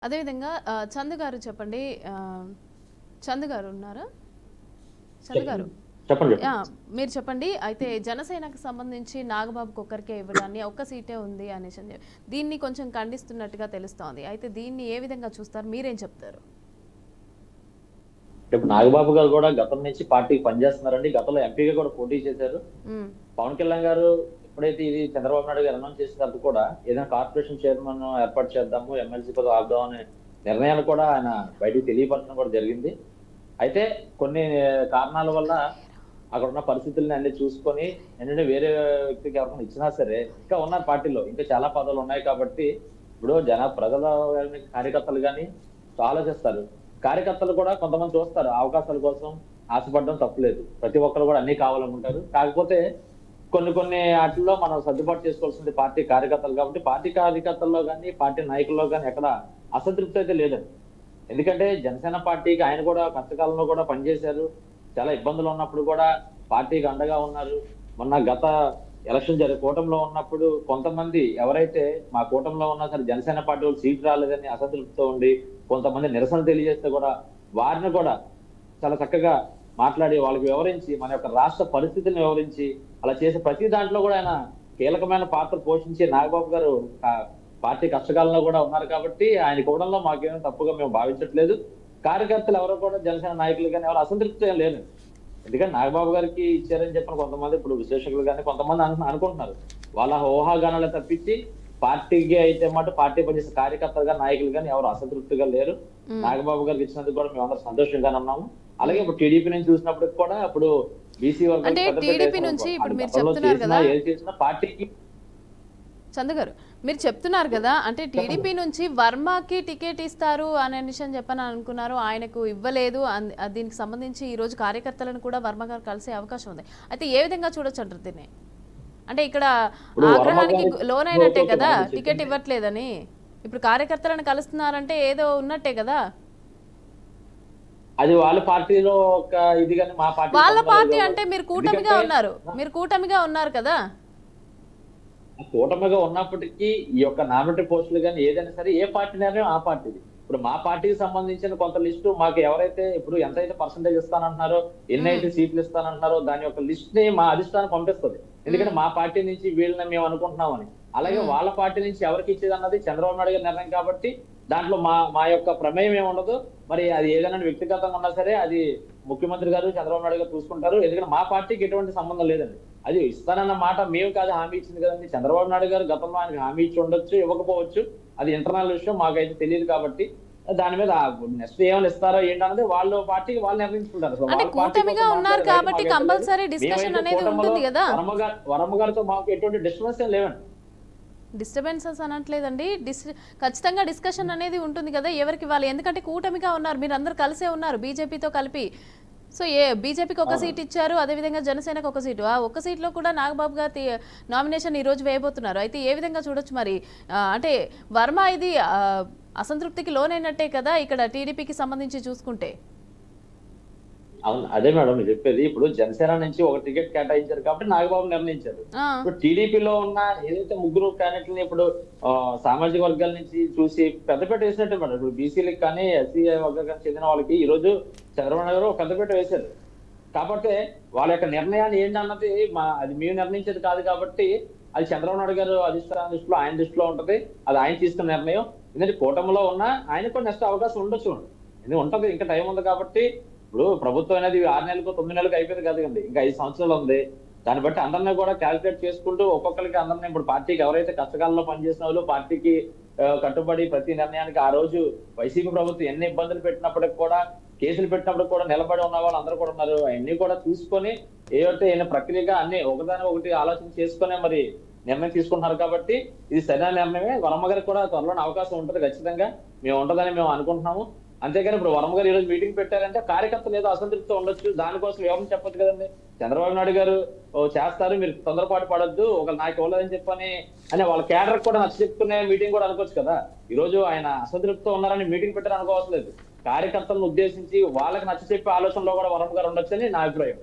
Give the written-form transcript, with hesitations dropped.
అదేవిధంగా చందు గారు చెప్పండి. చందు గారు ఉన్నారా? చందు గారు. చెప్పండి. మీరు చెప్పండి. అయితే జనసేనకు సంబంధించి నాగబాబుకి ఒక్కరికే ఇవ్వడాన్ని ఒక్క సీటే ఉంది అనేసి దీన్ని కొంచెం ఖండిస్తున్నట్టుగా తెలుస్తోంది. అయితే దీన్ని ఏ విధంగా చూస్తారు? మీరేం చెప్తారు? ఇప్పుడు నాగబాబు గారు కూడా గతం నుంచి పార్టీకి పనిచేస్తున్నారండి. గతంలో ఎంపీగా కూడా పోటీ చేశారు. పవన్ కళ్యాణ్ గారు ఎప్పుడైతే ఇది చంద్రబాబు నాయుడు గారు అనౌన్స్ చేసినప్పుడు కూడా ఏదైనా కార్పొరేషన్ చైర్మన్ ఏర్పాటు చేద్దాము, ఎమ్మెల్సీ పదవి ఆపుదాం అనే నిర్ణయాలు కూడా ఆయన బయటికి తెలియపరచడం కూడా జరిగింది. అయితే కొన్ని కారణాల వల్ల అక్కడ ఉన్న పరిస్థితులను అన్ని చూసుకొని ఏంటంటే వేరే వ్యక్తికి ఎవరైనా ఇచ్చినా సరే ఇంకా ఉన్నారు పార్టీలో ఇంకా చాలా పదవులు ఉన్నాయి కాబట్టి ఇప్పుడు ప్రజల కార్యకర్తలు కానీ ఆలోచిస్తారు. కార్యకర్తలు కూడా కొంతమంది చూస్తారు అవకాశాల కోసం ఆశపడడం తప్పులేదు. ప్రతి ఒక్కరు కూడా అన్ని కావాలనుకుంటారు. కాకపోతే కొన్ని కొన్ని వాటిల్లో మనం సర్దుబాటు చేసుకోవాల్సింది పార్టీ కార్యకర్తలు కాబట్టి పార్టీ కార్యకర్తల్లో కానీ పార్టీ నాయకుల్లో కానీ ఎక్కడ అసంతృప్తి అయితే లేదండి. ఎందుకంటే జనసేన పార్టీకి ఆయన కూడా కష్టకాలంలో కూడా పనిచేశారు. చాలా ఇబ్బందులు ఉన్నప్పుడు కూడా పార్టీకి అండగా ఉన్నారు. మొన్న గత ఎలక్షన్ కూటమిలో ఉన్నప్పుడు కొంతమంది ఎవరైతే మా కూటమిలో ఉన్నా సరే జనసేన పార్టీ వాళ్ళు సీట్ రాలేదని అసంతృప్తితో ఉండి కొంతమంది నిరసన తెలియజేస్తే కూడా వారిని కూడా చాలా చక్కగా మాట్లాడి వాళ్ళకి వివరించి మన యొక్క రాష్ట్ర పరిస్థితిని వివరించి అలా చేసే ప్రతి దాంట్లో కూడా ఆయన కీలకమైన పాత్ర పోషించి నాగబాబు గారు పార్టీ కష్టకాలంలో కూడా ఉన్నారు కాబట్టి ఆయన ఇవ్వడంలో మాకేమో తప్పుగా మేము భావించట్లేదు. కార్యకర్తలు ఎవరో కూడా జనసేన నాయకులు కానీ ఎవరు అసంతృప్తి ఏం లేదు. ఎందుకంటే నాగబాబు గారికి ఇచ్చారని చెప్పిన కొంతమంది ఇప్పుడు విశ్లేషకులు కానీ కొంతమంది అనుకుంటున్నారు. వాళ్ళ ఊహాగానాలు తప్పించి పార్టీకి అయితే మాట పార్టీ పనిచేసే కార్యకర్తలు కానీ నాయకులు కానీ ఎవరు అసంతృప్తిగా లేరు. నాగబాబు గారికి ఇచ్చినందుకు కూడా మేము అందరూ సంతోషంగానే ఉన్నాము. అలాగే ఇప్పుడు టీడీపీ నుంచి చూసినప్పుడు కూడా ఇప్పుడు బీసీ వర్గం పార్టీకి చందు గారు మీరు చెప్తున్నారు కదా, అంటే టీడీపీ నుంచి వర్మకి టికెట్ ఇస్తారు అనే విషయం చెప్పని అనుకున్నారు, ఆయనకు ఇవ్వలేదు. దీనికి సంబంధించి ఈ రోజు కార్యకర్తలను కూడా వర్మ గారు కలిసే అవకాశం ఉంది. అయితే ఏ విధంగా చూడొచ్చు అంటారు దీన్ని? అంటే ఇక్కడ ఆగ్రహానికి లోనైనట్టే కదా టికెట్ ఇవ్వట్లేదని. ఇప్పుడు కార్యకర్తలను కలుస్తున్నారంటే ఏదో ఉన్నట్టే కదా. అది వాళ్ళ పార్టీలో ఒక ఇది కానీ మా పార్టీ వాళ్ళ పార్టీ అంటే మీరు కూటమిగా ఉన్నారు కదా. కూటమిగా ఉన్నప్పటికీ ఈ యొక్క నామినేటెడ్ పోస్టులు కానీ ఏదైనా సరే ఏ పార్టీ నిర్ణయం ఆ పార్టీది. ఇప్పుడు మా పార్టీకి సంబంధించిన కొంత లిస్టు మాకు ఎవరైతే ఇప్పుడు ఎంతైతే పర్సంటేజ్ ఇస్తానంటున్నారో ఎన్నైతే సీట్లు ఇస్తానంటున్నారో దాని యొక్క లిస్ట్ ని మా అధిష్టానం పంపిస్తుంది. ఎందుకంటే మా పార్టీ నుంచి వీళ్ళని మేము అనుకుంటున్నామని. అలాగే వాళ్ళ పార్టీ నుంచి ఎవరికి ఇచ్చేది అన్నది చంద్రబాబు నాయుడు గారి నిర్ణయం కాబట్టి దాంట్లో మా యొక్క ప్రమేయం ఏముండదు. మరి అది ఏదైనా వ్యక్తిగతంగా ఉన్నా సరే అది ముఖ్యమంత్రి గారు చంద్రబాబు నాయుడు గారు చూసుకుంటారు. ఎందుకంటే మా పార్టీకి ఎటువంటి సంబంధం లేదండి. అది ఇస్తానన్న మాట మేము కాదు హామీ ఇచ్చింది కదండి. చంద్రబాబు నాయుడు గారు గతంలో ఆయనకి హామీ ఇచ్చి ఉండొచ్చు, ఇవ్వకపోవచ్చు. అది ఇంటర్నల్ విషయం, మాకైతే తెలియదు కాబట్టి దాని మీద నెక్స్ట్ ఏమైనా ఇస్తారో ఏంటన్నది వాళ్ళు పార్టీకి వాళ్ళు నిర్ణయించుకుంటారు. వరమ్మ గారితో మాకు ఎటువంటి డిస్టర్బెన్స్ ఏం లేవండి. డిస్టర్బెన్సెస్ అనట్లేదండి, ఖచ్చితంగా డిస్కషన్ అనేది ఉంటుంది కదా ఎవరికి వాళ్ళు. ఎందుకంటే కూటమిగా ఉన్నారు, మీరు అందరు కలిసే ఉన్నారు బీజేపీతో కలిపి. సో బీజేపీకి ఒక సీట్ ఇచ్చారు, అదేవిధంగా జనసేనకు ఒక సీటు. ఆ ఒక్క సీట్లో కూడా నాగబాబు గారి నామినేషన్ ఈ రోజు వేయబోతున్నారు. అయితే ఏ విధంగా చూడొచ్చు మరి? అంటే వర్మ ఇది అసంతృప్తికి లోనైనట్టే కదా ఇక్కడ టీడీపీకి సంబంధించి చూసుకుంటే. అవును, అదే మేడం మీరు చెప్పేది. ఇప్పుడు జనసేన నుంచి ఒక టికెట్ కేటాయించారు కాబట్టి నాగబాబు నిర్ణయించారు. ఇప్పుడు టీడీపీలో ఉన్న ఏదైతే ముగ్గురు క్యాండిడేట్లని ఇప్పుడు సామాజిక వర్గాల నుంచి చూసి పెద్దపేట వేసినట్టే మేడం. ఇప్పుడు బీసీలకు కానీ ఎస్సీ వర్గానికి చెందిన వాళ్ళకి ఈ రోజు చంద్రబాబు నాయుడు గారు పెద్దపేట వేశారు. కాబట్టి వాళ్ళ యొక్క నిర్ణయాన్ని ఏంటన్నది అది మేము నిర్ణయించేది కాదు కాబట్టి అది చంద్రబాబు నాయుడు గారు అధిష్టాన దృష్టిలో ఆయన దృష్టిలో ఉంటది. అది ఆయన తీసుకున్న నిర్ణయం. ఎందుకంటే కూటమిలో ఉన్న ఆయన కూడా నెక్స్ట్ అవకాశం ఉండొచ్చు, ఎందుకంటే ఉంటది, ఇంకా టైం ఉంది కాబట్టి. ఇప్పుడు ప్రభుత్వం అనేది 6 నెలలకు 9 నెలలకు అయిపోయింది కదండి, ఇంకా 5 సంవత్సరాలు ఉంది. దాన్ని బట్టి అందరినీ కూడా క్యాల్కులేట్ చేసుకుంటూ ఒక్కొక్కరికి అందరినీ ఇప్పుడు పార్టీకి ఎవరైతే కష్టకాలంలో పనిచేసిన వాళ్ళు పార్టీకి కట్టుబడి ప్రతి నిర్ణయానికి ఆ రోజు వైసీపీ ప్రభుత్వం ఎన్ని ఇబ్బందులు పెట్టినప్పటికి కూడా కేసులు పెట్టినప్పుడు కూడా నిలబడి ఉన్న వాళ్ళు అందరూ కూడా ఉన్నారు. అవన్నీ కూడా చూసుకొని ఏదైతే ప్రక్రియగా అన్ని ఒకదాని ఒకటి ఆలోచన చేసుకునే మరి నిర్ణయం తీసుకుంటున్నారు కాబట్టి ఇది సరైన నిర్ణయమే. వర్మ గారికి కూడా త్వరలోనే అవకాశం ఉంటుంది ఖచ్చితంగా, మేము ఉంటుందని మేము అనుకుంటున్నాము. అంతేగాని ఇప్పుడు వర్మ గారు ఈరోజు మీటింగ్ పెట్టారంటే కార్యకర్తలు ఏదో అసంతృప్తితో ఉండొచ్చు, దానికోసం ఎవరిని చెప్పొచ్చు కదండి. చంద్రబాబు నాయుడు గారు చేస్తారు, మీరు తొందరపాటు పడొద్దు, ఒక నాకు ఇవ్వలేదని చెప్పని అని వాళ్ళ క్యాడర్ కూడా నచ్చ చెప్పుకునే మీటింగ్ కూడా అనుకోవచ్చు కదా. ఈ రోజు ఆయన అసంతృప్తితో ఉన్నారని మీటింగ్ పెట్టారు అనుకోవట్లేదు. కార్యకర్తలను ఉద్దేశించి వాళ్ళకి నచ్చ చెప్పే ఆలోచనలో కూడా వర్మ గారు ఉండొచ్చని నా అభిప్రాయం.